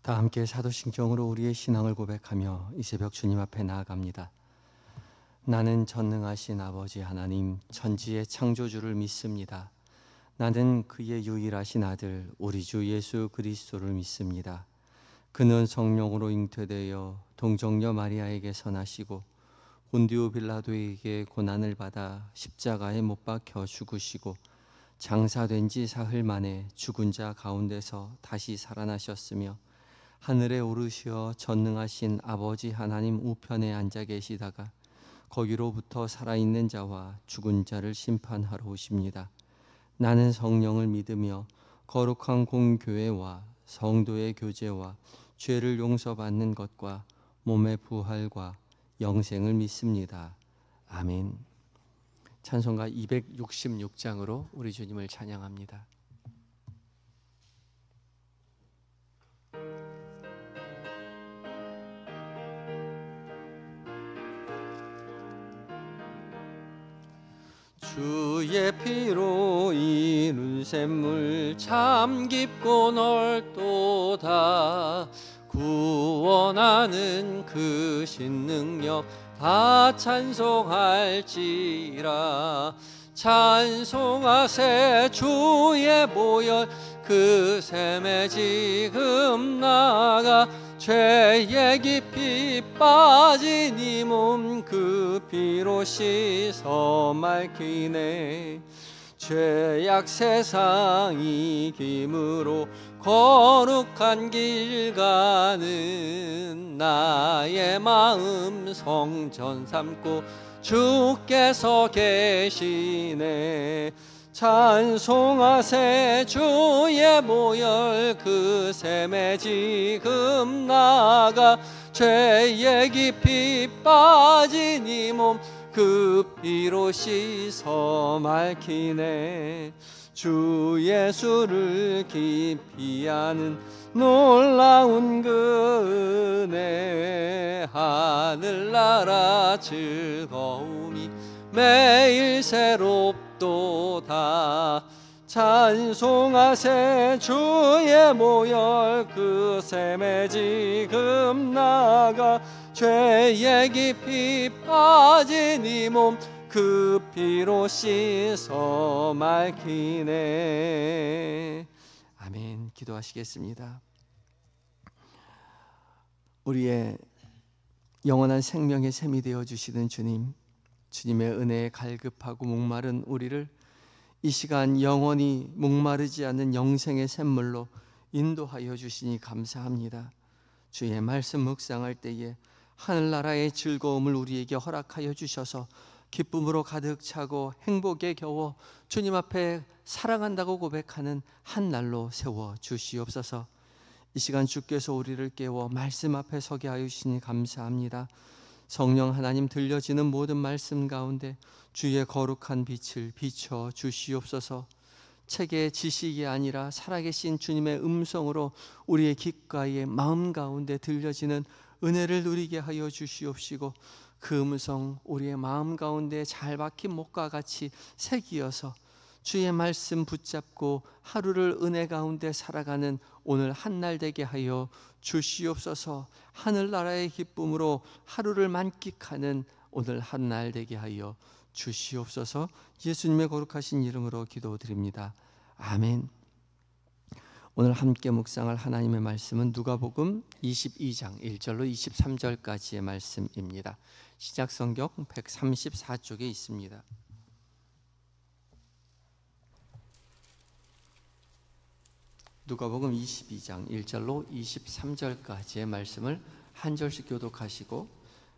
다 함께 사도신경으로 우리의 신앙을 고백하며 이 새벽 주님 앞에 나아갑니다. 나는 전능하신 아버지 하나님 천지의 창조주를 믿습니다. 나는 그의 유일하신 아들 우리 주 예수 그리스도를 믿습니다. 그는 성령으로 잉태되어 동정녀 마리아에게서 나시고 본디오 빌라도에게 고난을 받아 십자가에 못 박혀 죽으시고 장사된 지 사흘 만에 죽은 자 가운데서 다시 살아나셨으며 하늘에 오르시어 전능하신 아버지 하나님 우편에 앉아 계시다가 거기로부터 살아있는 자와 죽은 자를 심판하러 오십니다. 나는 성령을 믿으며 거룩한 공교회와 성도의 교제와 죄를 용서받는 것과 몸의 부활과 영생을 믿습니다. 아멘. 찬송가 266장으로 우리 주님을 찬양합니다. 주의 피로 이룬 샘물 참 깊고 넓도다. 구원하는 그 신능력 다 찬송할지라. 찬송하세 주의 보혈 그 샘에 지금 나가 죄에 깊이 빠진 이 몸 그 피로 씻어 맑히네. 죄악 세상 이김으로 거룩한 길 가는 나의 마음 성전 삼고 주께서 계시네. 찬송하세 주의 보혈 그 샘에 지금 나가 죄에 깊이 빠진 이 몸 그 피로 씻어 맑히네. 주 예수를 깊이 아는 놀라운 그 은혜 하늘나라 즐거움이 매일 새롭도다. 찬송하세 주의 보혈 그 샘에 지금 나가 죄에 깊이 빠진 이 몸 그 피로 씻어 맑히네. 아멘. 기도하시겠습니다. 우리의 영원한 생명의 샘이 되어 주시는 주님, 주님의 은혜에 갈급하고 목마른 우리를 이 시간 영원히 목마르지 않는 영생의 샘물로 인도하여 주시니 감사합니다. 주의 말씀 묵상할 때에 하늘나라의 즐거움을 우리에게 허락하여 주셔서 기쁨으로 가득 차고 행복에 겨워 주님 앞에 사랑한다고 고백하는 한 날로 세워 주시옵소서. 이 시간 주께서 우리를 깨워 말씀 앞에 서게 하여 주시니 감사합니다. 성령 하나님 들려지는 모든 말씀 가운데 주의 거룩한 빛을 비춰 주시옵소서. 책의 지식이 아니라 살아계신 주님의 음성으로 우리의 귓가에 마음 가운데 들려지는 은혜를 누리게 하여 주시옵시고 그 음성 우리의 마음 가운데 잘 박힌 목과 같이 새기어서 주의 말씀 붙잡고 하루를 은혜 가운데 살아가는 오늘 한날 되게 하여 주시옵소서. 하늘나라의 기쁨으로 하루를 만끽하는 오늘 한날 되게 하여 주시옵소서. 예수님의 거룩하신 이름으로 기도드립니다. 아멘. 오늘 함께 묵상할 하나님의 말씀은 누가복음 22장 1절로 23절까지의 말씀입니다. 시작성경 134쪽에 있습니다. 누가복음 22장 1절로 23절까지의 말씀을 한 절씩 교독하시고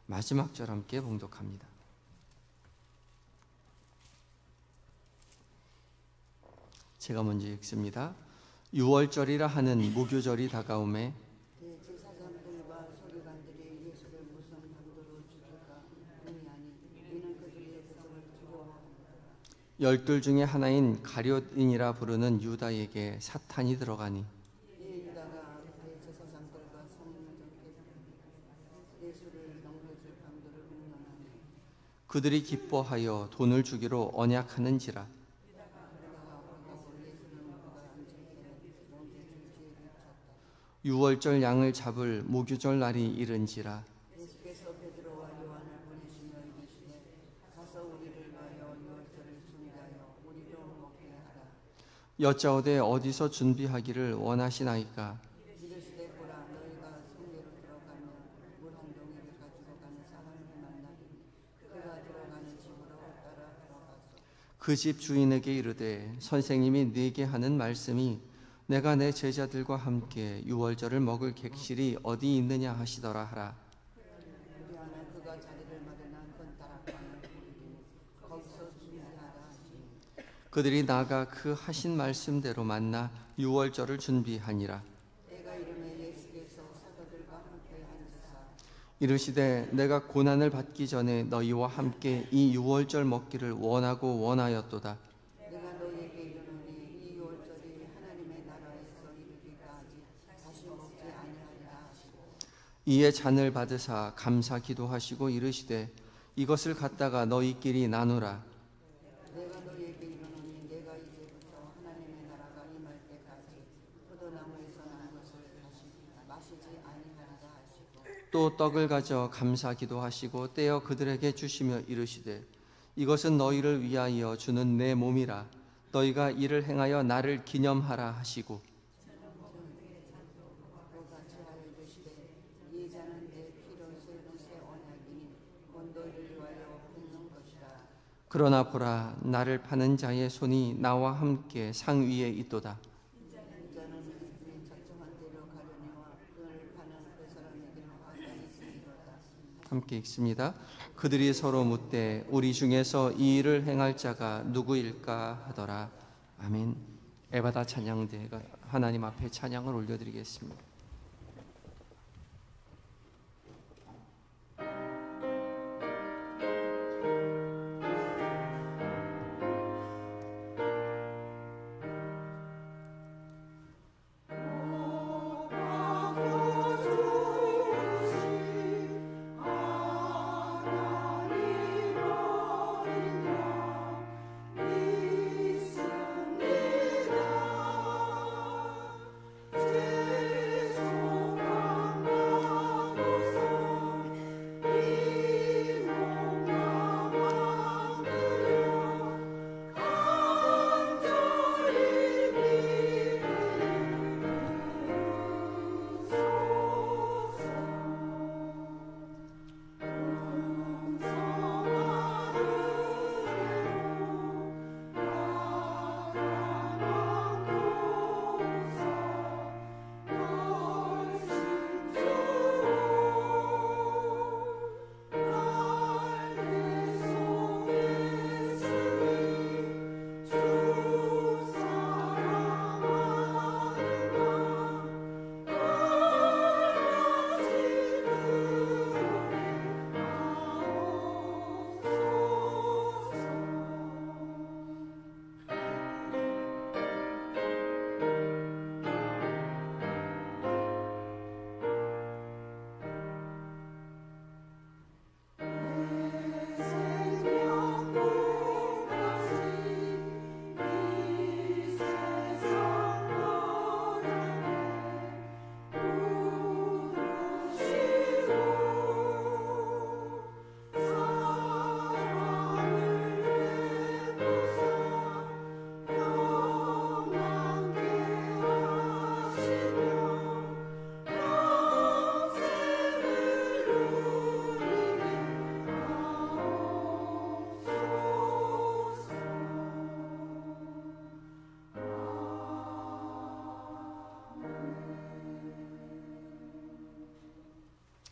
마지막 절 함께 봉독합니다. 제가 먼저 읽습니다. 유월절이라 하는 무교절이 다가오매 제사장들과 서기관들이 예수를 무슨 방도로 죽일까 궁리하니 이는 그들의 대적을 두려워하고 열둘 중에 하나인 가룟인이라 부르는 유다에게 사탄이 들어가니 이 유다가 제사장들과 성령들께 예수를 넘겨줄 방도를 운영하니 그들이 기뻐하여 돈을 주기로 언약하는지라. 유월절 양을 잡을 모규절 날이 이른지라. 예수께서 베드로와 요한을 보내시며 이르시되 가서 우리를 위하여 유월절을 준비하여 우리로 먹게 하라. 여짜오되 어디서 준비하기를 원하시나이까? 이르시되 보라 너희가 성내로 들어가면 물 한 동이를 가지고 가는 사람을 만나리니 그가 들어가는 집으로 따라 들어가소. 그 집 주인에게 이르되 선생님이 네게 하는 말씀이 내가 내 제자들과 함께 유월절을 먹을 객실이 어디 있느냐 하시더라 하라. 그리하면 그가 자리를 마련한 큰 다락방을 보이리니 거기서 준비하라 하시니 그들이 나가 그 하신 말씀대로 만나 유월절을 준비하니라. 때가 이르매 예수께서 사도들과 함께 앉으사 이르시되 내가 고난을 받기 전에 너희와 함께 이 유월절 먹기를 원하고 원하였도다. 내가 너희에게 이르노니 이 유월절이 하나님의 나라에서 이르기까지 다시 먹지 아니하리라 하시고 이에 잔을 받으사 감사 기도하시고 이르시되 이것을 갖다가 너희끼리 나누라. 내가 너희에게 이르노니 내가 이제부터 하나님의 나라가 임할 때까지 포도나무에서 난 것을 다시 마시지 아니하리라 하시고 또 떡을 가져 감사 기도하시고 떼어 그들에게 주시며 이르시되 이것은 너희를 위하여 주는 내 몸이라. 너희가 이를 행하여 나를 기념하라 하시고 또 같이 하여 이르시되 이 잔은 내 피로 세운 새 언약이니 곧 너희를 위하여 붓는 것이라. 그러나 보라 나를 파는 자의 손이 나와 함께 상 위에 있도다. 이 잔은 내 작정한 대로 가려니와 그를 파는 그 사람에게는 화가 있으리로다. 함께 읽습니다. 그들이 서로 묻되 우리 중에서 이 일을 행할 자가 누구일까 하더라. 아멘. 에바다 찬양대가 하나님 앞에 찬양을 올려드리겠습니다.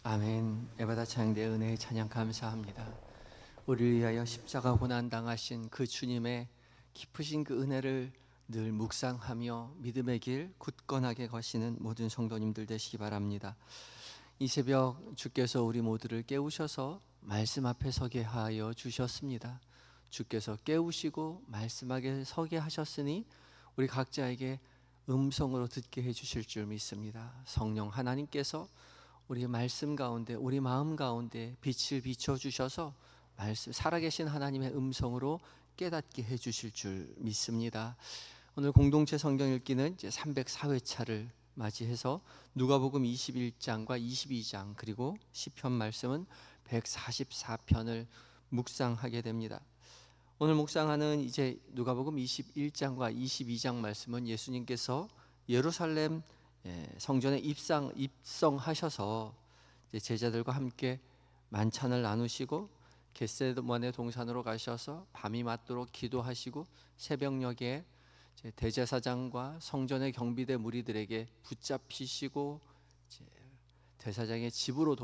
아멘. 에바다 찬양대 은혜의 찬양 감사합니다. 우리를 위하여 십자가 고난 당하신 그 주님의 깊으신 그 은혜를 늘 묵상하며 믿음의 길 굳건하게 거시는 모든 성도님들 되시기 바랍니다. 이 새벽 주께서 우리 모두를 깨우셔서 말씀 앞에 서게 하여 주셨습니다. 주께서 깨우시고 말씀하게 서게 하셨으니 우리 각자에게 음성으로 듣게 해주실 줄 믿습니다. 성령 하나님께서 우리 말씀 가운데 우리 마음 가운데 빛을 비춰주셔서 살아계신 하나님의 음성으로 깨닫게 해주실 줄 믿습니다. 오늘 공동체 성경 읽기는 이제 304회차를 맞이해서 누가복음 21장과 22장 그리고 시편 말씀은 144편을 묵상하게 됩니다. 오늘 묵상하는 이제 누가복음 21장과 22장 말씀은 예수님께서 예루살렘 성전에 입성하셔서 제자들과 함께 만찬을 나누시고 겟세마네 동산으로 가셔서 밤이 맞도록 기도하시고 새벽녘에 대제사장과 성전의 경비대 무리들에게 붙잡히시고 대사장의 집으로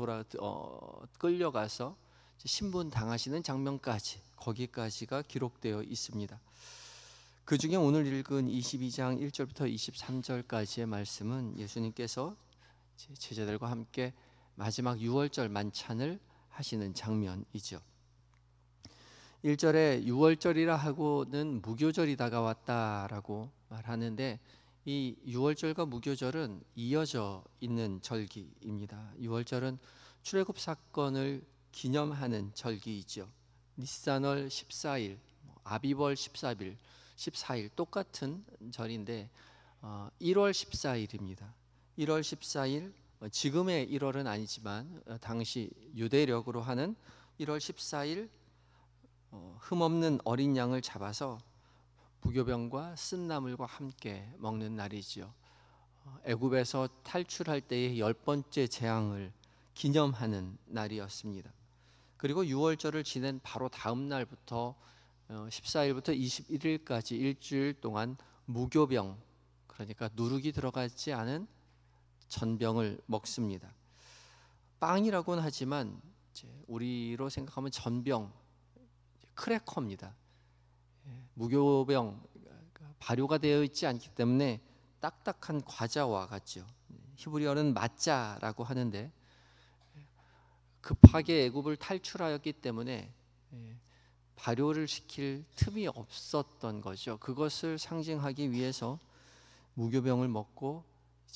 끌려가서 신분 당하시는 장면까지 거기까지가 기록되어 있습니다. 그 중에 오늘 읽은 22장 1절부터 23절까지의 말씀은 예수님께서 제자들과 함께 마지막 유월절 만찬을 하시는 장면이죠. 1절에 유월절이라 하고는 무교절이 다가왔다라고 말하는데 이 유월절과 무교절은 이어져 있는 절기입니다. 유월절은 출애굽 사건을 기념하는 절기이죠. 니산월 14일, 아비벌 14일 똑같은 절인데 1월 14일입니다. 1월 14일 지금의 1월은 아니지만 당시 유대력으로 하는 1월 14일 흠없는 어린 양을 잡아서 부교병과 쓴나물과 함께 먹는 날이지요. 애굽에서 탈출할 때의 10번째 재앙을 기념하는 날이었습니다. 그리고 유월절을 지낸 바로 다음 날부터 14일부터 21일까지 일주일 동안 무교병, 그러니까 누룩이 들어가지 않은 전병을 먹습니다. 빵이라고는 하지만 우리로 생각하면 전병, 크래커입니다. 무교병, 발효가 되어 있지 않기 때문에 딱딱한 과자와 같죠. 히브리어는 마짜라고 하는데 급하게 애굽을 탈출하였기 때문에 발효를 시킬 틈이 없었던 거죠. 그것을 상징하기 위해서 무교병을 먹고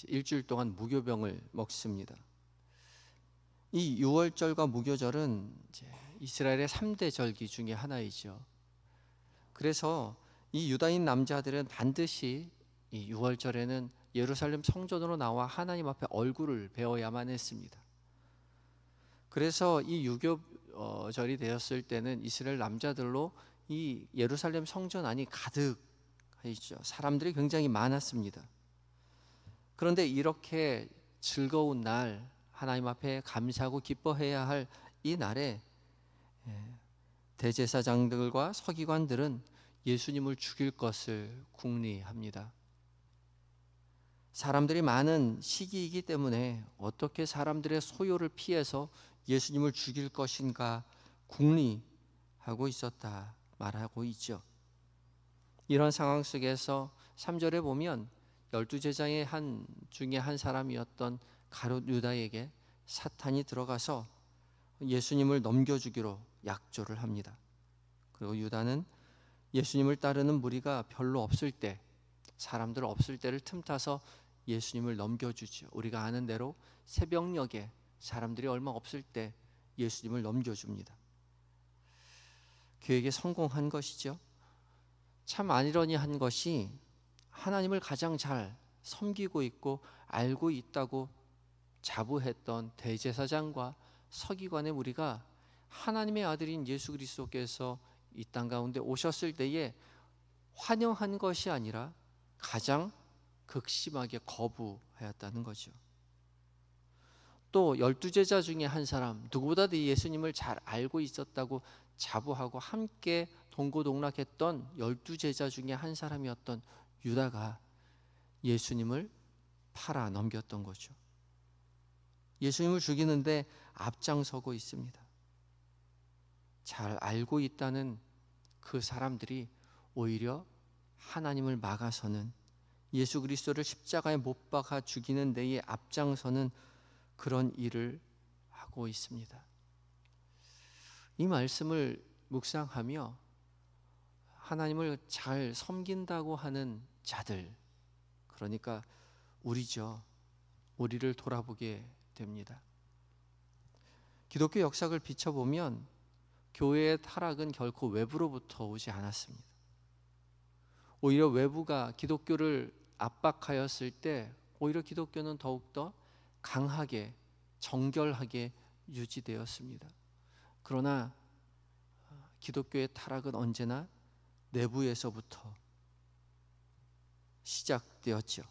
일주일 동안 무교병을 먹습니다. 이 유월절과 무교절은 이스라엘의 3대 절기 중에 하나이죠. 그래서 이 유다인 남자들은 반드시 이 유월절에는 예루살렘 성전으로 나와 하나님 앞에 얼굴을 베어야만 했습니다. 그래서 이 유교절이 되었을 때는 이스라엘 남자들로 이 예루살렘 성전 안이 가득했죠. 사람들이 굉장히 많았습니다. 그런데 이렇게 즐거운 날, 하나님 앞에 감사하고 기뻐해야 할 이 날에 대제사장들과 서기관들은 예수님을 죽일 것을 궁리합니다. 사람들이 많은 시기이기 때문에 어떻게 사람들의 소요를 피해서 예수님을 죽일 것인가 궁리하고 있었다 말하고 있죠. 이런 상황 속에서 3절에 보면 12제자의 중에 한 사람이었던 가룟 유다에게 사탄이 들어가서 예수님을 넘겨주기로 약조를 합니다. 그리고 유다는 예수님을 따르는 무리가 별로 없을 때, 사람들 없을 때를 틈타서 예수님을 넘겨주죠. 우리가 아는 대로 새벽녘에 사람들이 얼마 없을 때 예수님을 넘겨줍니다. 계획에 성공한 것이죠. 참 아이러니한 것이 하나님을 가장 잘 섬기고 있고 알고 있다고 자부했던 대제사장과 서기관의 무리가 하나님의 아들인 예수 그리스도께서 이 땅 가운데 오셨을 때에 환영한 것이 아니라 가장 극심하게 거부하였다는 거죠. 또 12제자 중에 한 사람, 누구보다도 예수님을 잘 알고 있었다고 자부하고 함께 동고동락했던 12제자 중에 한 사람이었던 유다가 예수님을 팔아 넘겼던 거죠. 예수님을 죽이는데 앞장서고 있습니다. 잘 알고 있다는 그 사람들이 오히려 하나님을 막아서는 예수 그리스도를 십자가에 못 박아 죽이는 데에 앞장서는 그런 일을 하고 있습니다. 이 말씀을 묵상하며 하나님을 잘 섬긴다고 하는 자들, 그러니까 우리죠. 우리를 돌아보게 됩니다. 기독교 역사를 비춰보면 교회의 타락은 결코 외부로부터 오지 않았습니다. 오히려 외부가 기독교를 압박하였을 때 오히려 기독교는 더욱더 강하게 정결하게 유지되었습니다. 그러나 기독교의 타락은 언제나 내부에서부터 시작되었죠.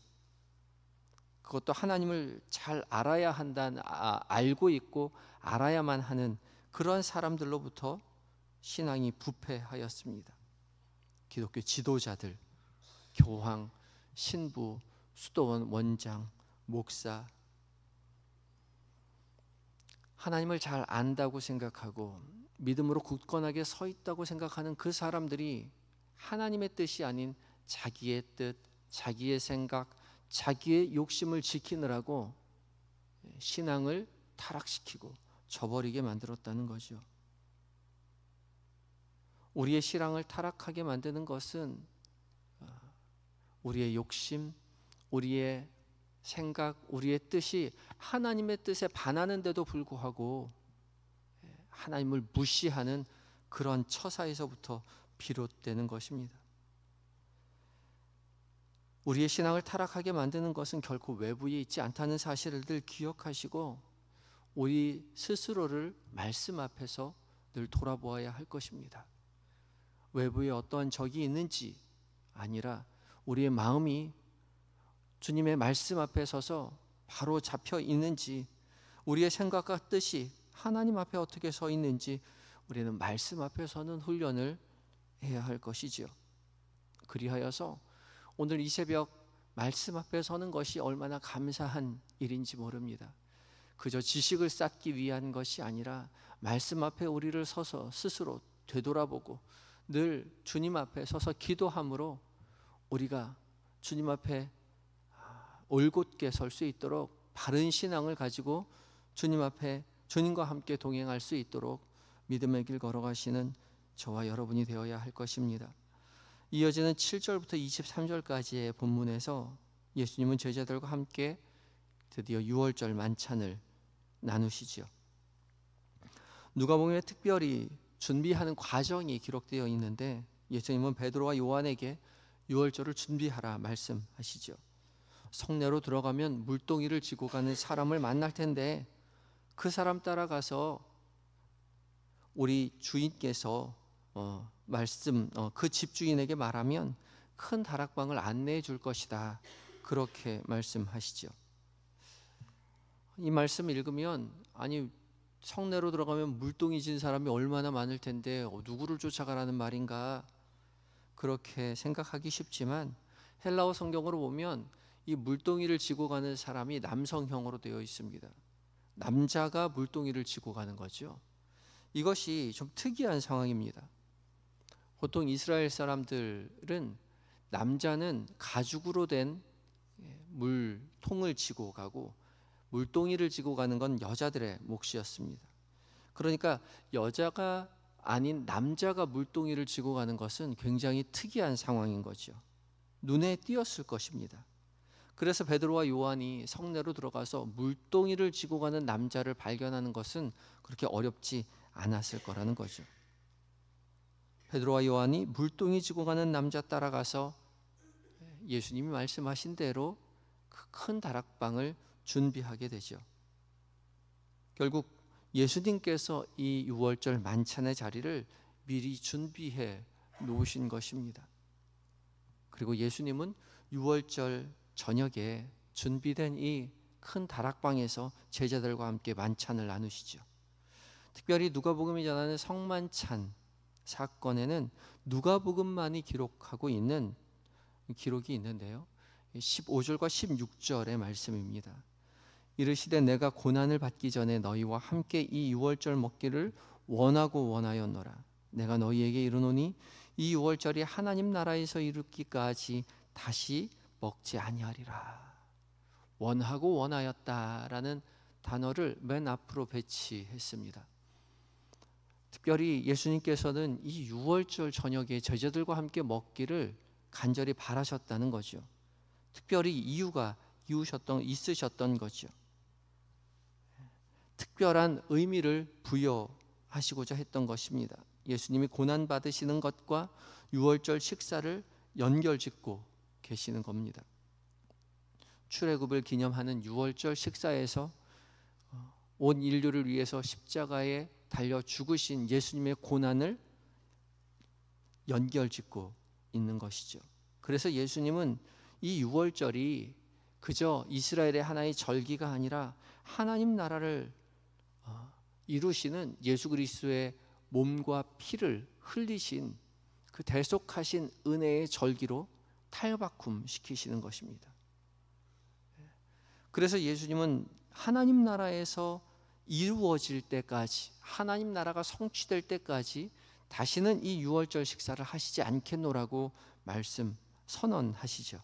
그것도 하나님을 잘 알아야 한다는 알고 있고 알아야만 하는 그런 사람들로부터 신앙이 부패하였습니다. 기독교 지도자들, 교황, 신부, 수도원, 원장, 목사, 하나님을 잘 안다고 생각하고 믿음으로 굳건하게 서 있다고 생각하는 그 사람들이 하나님의 뜻이 아닌 자기의 뜻, 자기의 생각, 자기의 욕심을 지키느라고 신앙을 타락시키고 저버리게 만들었다는 거죠. 우리의 신앙을 타락하게 만드는 것은 우리의 욕심, 우리의 생각, 우리의 뜻이 하나님의 뜻에 반하는데도 불구하고 하나님을 무시하는 그런 처사에서부터 비롯되는 것입니다. 우리의 신앙을 타락하게 만드는 것은 결코 외부에 있지 않다는 사실을 늘 기억하시고 우리 스스로를 말씀 앞에서 늘 돌아보아야 할 것입니다. 외부에 어떠한 적이 있는지 아니라 우리의 마음이 주님의 말씀 앞에 서서 바로 잡혀 있는지, 우리의 생각과 뜻이 하나님 앞에 어떻게 서 있는지 우리는 말씀 앞에 서는 훈련을 해야 할 것이지요. 그리하여서 오늘 이 새벽 말씀 앞에 서는 것이 얼마나 감사한 일인지 모릅니다. 그저 지식을 쌓기 위한 것이 아니라 말씀 앞에 우리를 서서 스스로 되돌아보고 늘 주님 앞에 서서 기도함으로 우리가 주님 앞에 올곧게 설 수 있도록 바른 신앙을 가지고 주님 앞에 주님과 함께 동행할 수 있도록 믿음의 길 걸어가시는 저와 여러분이 되어야 할 것입니다. 이어지는 7절부터 23절까지의 본문에서 예수님은 제자들과 함께 드디어 유월절 만찬을 나누시죠. 누가복음에 특별히 준비하는 과정이 기록되어 있는데 예수님은 베드로와 요한에게 유월절을 준비하라 말씀하시죠. 성내로 들어가면 물동이를 지고 가는 사람을 만날 텐데 그 사람 따라가서 우리 주인께서 그 집주인에게 말하면 큰 다락방을 안내해 줄 것이다. 그렇게 말씀하시죠. 이 말씀 읽으면 아니 성내로 들어가면 물동이 진 사람이 얼마나 많을 텐데 누구를 쫓아가라는 말인가 그렇게 생각하기 쉽지만 헬라어 성경으로 보면 이 물동이를 지고 가는 사람이 남성형으로 되어 있습니다. 남자가 물동이를 지고 가는 거죠. 이것이 좀 특이한 상황입니다. 보통 이스라엘 사람들은 남자는 가죽으로 된 물통을 지고 가고 물동이를 지고 가는 건 여자들의 몫이었습니다. 그러니까 여자가 아닌 남자가 물동이를 지고 가는 것은 굉장히 특이한 상황인 거죠. 눈에 띄었을 것입니다. 그래서 베드로와 요한이 성내로 들어가서 물동이를 지고 가는 남자를 발견하는 것은 그렇게 어렵지 않았을 거라는 거죠. 베드로와 요한이 물동이 지고 가는 남자 따라가서 예수님이 말씀하신 대로 그 큰 다락방을 준비하게 되죠. 결국 예수님께서 이 유월절 만찬의 자리를 미리 준비해 놓으신 것입니다. 그리고 예수님은 유월절 저녁에 준비된 이 큰 다락방에서 제자들과 함께 만찬을 나누시죠. 특별히 누가복음이 전하는 성만찬 사건에는 누가복음만이 기록하고 있는 기록이 있는데요. 15절과 16절의 말씀입니다. 이르시되 내가 고난을 받기 전에 너희와 함께 이 유월절 먹기를 원하고 원하였노라. 내가 너희에게 이르노니 이 유월절이 하나님 나라에서 이르기까지 다시 먹지 아니하리라. 원하고 원하였다라는 단어를 맨 앞으로 배치했습니다. 특별히 예수님께서는 이 유월절 저녁에 제자들과 함께 먹기를 간절히 바라셨다는 거죠. 특별히 이유가 있으셨던 거죠. 특별한 의미를 부여하시고자 했던 것입니다. 예수님이 고난 받으시는 것과 유월절 식사를 연결짓고 계시는 겁니다. 출애굽을 기념하는 유월절 식사에서 온 인류를 위해서 십자가에 달려 죽으신 예수님의 고난을 연결짓고 있는 것이죠. 그래서 예수님은 이 유월절이 그저 이스라엘의 하나의 절기가 아니라 하나님 나라를 이루시는 예수 그리스도의 몸과 피를 흘리신 그 대속하신 은혜의 절기로 탈바꿈 시키시는 것입니다. 그래서 예수님은 하나님 나라에서 이루어질 때까지, 하나님 나라가 성취될 때까지 다시는 이 유월절 식사를 하시지 않겠노라고 말씀 선언하시죠.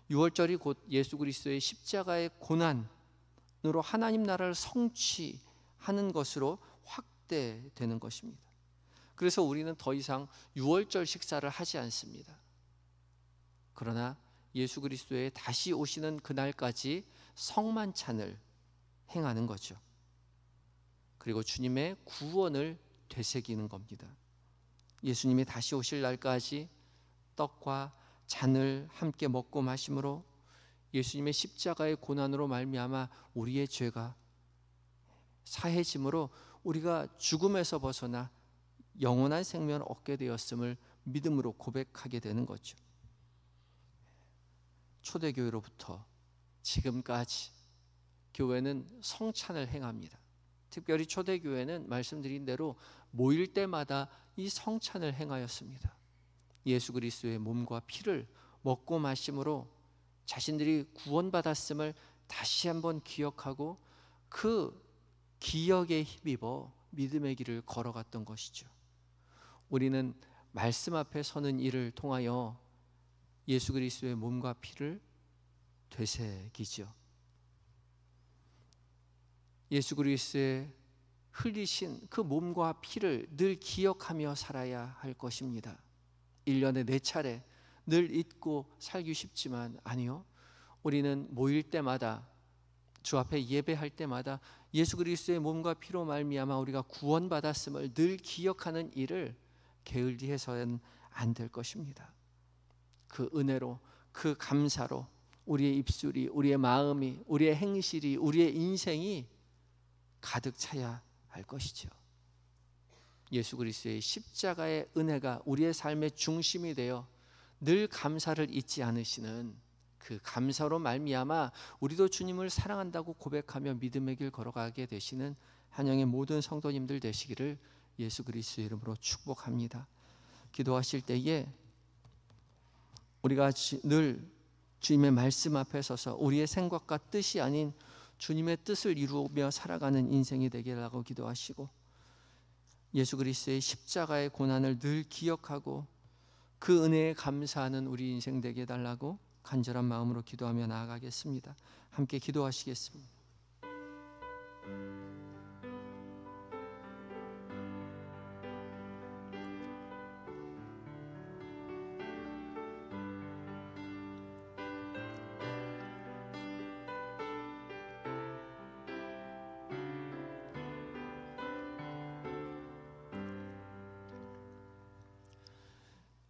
유월절이 곧 예수 그리스도의 십자가의 고난으로 하나님 나라를 성취하는 것으로 확대되는 것입니다. 그래서 우리는 더 이상 유월절 식사를 하지 않습니다. 그러나 예수 그리스도의 다시 오시는 그날까지 성만찬을 행하는 거죠. 그리고 주님의 구원을 되새기는 겁니다. 예수님이 다시 오실 날까지 떡과 잔을 함께 먹고 마심으로 예수님의 십자가의 고난으로 말미암아 우리의 죄가 사해짐으로 우리가 죽음에서 벗어나 영원한 생명을 얻게 되었음을 믿음으로 고백하게 되는 거죠. 초대교회로부터 지금까지 교회는 성찬을 행합니다. 특별히 초대교회는 말씀드린 대로 모일 때마다 이 성찬을 행하였습니다. 예수 그리스도의 몸과 피를 먹고 마심으로 자신들이 구원받았음을 다시 한번 기억하고 그 기억에 힘입어 믿음의 길을 걸어갔던 것이죠. 우리는 말씀 앞에 서는 일을 통하여 예수 그리스도의 몸과 피를 되새기죠. 예수 그리스도의 흘리신 그 몸과 피를 늘 기억하며 살아야 할 것입니다. 1년에 4차례 늘 잊고 살기 쉽지만 아니요. 우리는 모일 때마다 주 앞에 예배할 때마다 예수 그리스도의 몸과 피로 말미암아 우리가 구원받았음을 늘 기억하는 일을 게을리해서는 안 될 것입니다. 그 은혜로, 그 감사로 우리의 입술이, 우리의 마음이, 우리의 행실이, 우리의 인생이 가득 차야 할 것이죠. 예수 그리스도의 십자가의 은혜가 우리의 삶의 중심이 되어 늘 감사를 잊지 않으시는 그 감사로 말미암아 우리도 주님을 사랑한다고 고백하며 믿음의 길 걸어가게 되시는 한영의 모든 성도님들 되시기를 예수 그리스도의 이름으로 축복합니다. 기도하실 때에 우리가 늘 주님의 말씀 앞에 서서 우리의 생각과 뜻이 아닌 주님의 뜻을 이루며 살아가는 인생이 되게 하라고 기도하시고, 예수 그리스도의 십자가의 고난을 늘 기억하고 그 은혜에 감사하는 우리 인생 되게 해달라고 간절한 마음으로 기도하며 나아가겠습니다. 함께 기도하시겠습니다.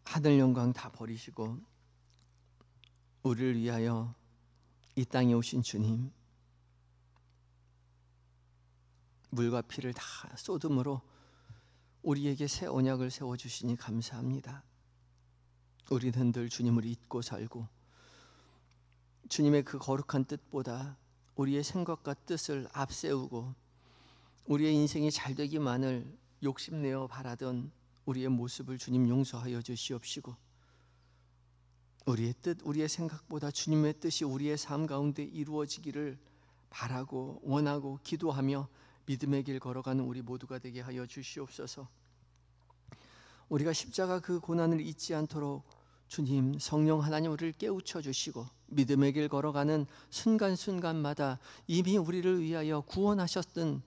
하늘 영광 다 버리시고 우리를 위하여 이 땅에 오신 주님, 물과 피를 다 쏟음으로 우리에게 새 언약을 세워주시니 감사합니다. 우리는 늘 주님을 잊고 살고 주님의 그 거룩한 뜻보다 우리의 생각과 뜻을 앞세우고 우리의 인생이 잘되기만을 욕심내어 바라던 우리의 모습을 주님 용서하여 주시옵시고, 우리의 뜻, 우리의 생각보다 주님의 뜻이 우리의 삶 가운데 이루어지기를 바라고 원하고 기도하며 믿음의 길 걸어가는 우리 모두가 되게 하여 주시옵소서. 우리가 십자가 그 고난을 잊지 않도록 주님 성령 하나님 우리를 깨우쳐 주시고 믿음의 길 걸어가는 순간순간마다 이미 우리를 위하여 구원하셨던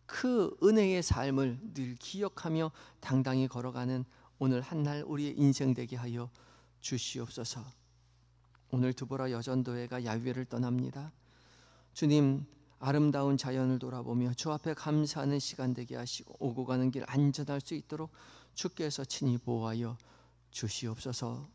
그 은혜의 삶을 늘 기억하며 당당히 걸어가는 오늘 한날 우리의 인생 되게 하여 주시옵소서. 오늘 두보라 여전도회가 야유회를 떠납니다. 주님 아름다운 자연을 돌아보며 주 앞에 감사하는 시간 되게 하시고 오고 가는 길 안전할 수 있도록 주께서 친히 보호하여 주시옵소서.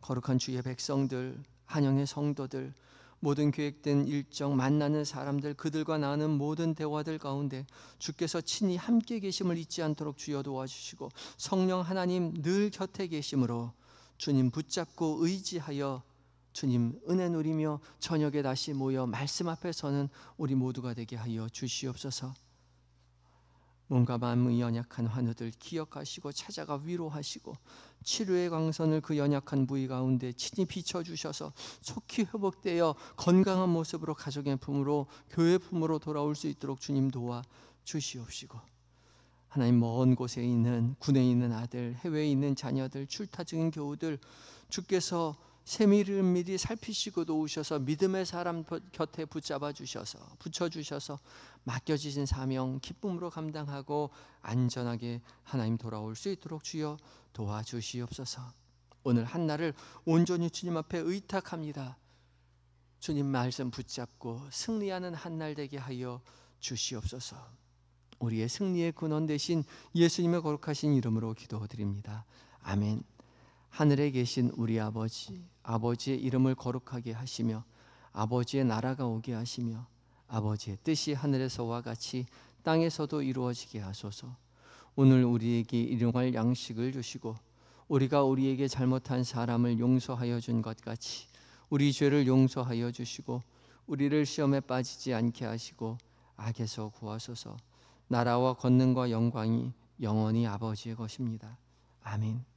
거룩한 주의 백성들 한영의 성도들, 모든 계획된 일정, 만나는 사람들, 그들과 나눈 모든 대화들 가운데 주께서 친히 함께 계심을 잊지 않도록 주여 도와주시고, 성령 하나님 늘 곁에 계심으로 주님 붙잡고 의지하여 주님 은혜 누리며 저녁에 다시 모여 말씀 앞에 서는 우리 모두가 되게 하여 주시옵소서. 몸과 마음의 연약한 환우들 기억하시고 찾아가 위로하시고, 치료의 광선을 그 연약한 부위 가운데 친히 비춰주셔서 속히 회복되어 건강한 모습으로 가족의 품으로, 교회 품으로 돌아올 수 있도록 주님 도와 주시옵시고, 하나님 먼 곳에 있는, 군에 있는 아들, 해외에 있는 자녀들, 출타 중인 교우들 주께서 세밀히 살피시고 도우셔서 믿음의 사람 곁에 붙여주셔서 맡겨지신 사명 기쁨으로 감당하고 안전하게 하나님 돌아올 수 있도록 주여 도와주시옵소서. 오늘 한날을 온전히 주님 앞에 의탁합니다. 주님 말씀 붙잡고 승리하는 한날 되게 하여 주시옵소서. 우리의 승리의 근원 되신 예수님의 거룩하신 이름으로 기도드립니다. 아멘. 하늘에 계신 우리 아버지, 아버지의 이름을 거룩하게 하시며 아버지의 나라가 오게 하시며 아버지의 뜻이 하늘에서와 같이 땅에서도 이루어지게 하소서. 오늘 우리에게 일용할 양식을 주시고 우리가 우리에게 잘못한 사람을 용서하여 준 것 같이 우리 죄를 용서하여 주시고 우리를 시험에 빠지지 않게 하시고 악에서 구하소서. 나라와 권능과 영광이 영원히 아버지의 것입니다. 아멘.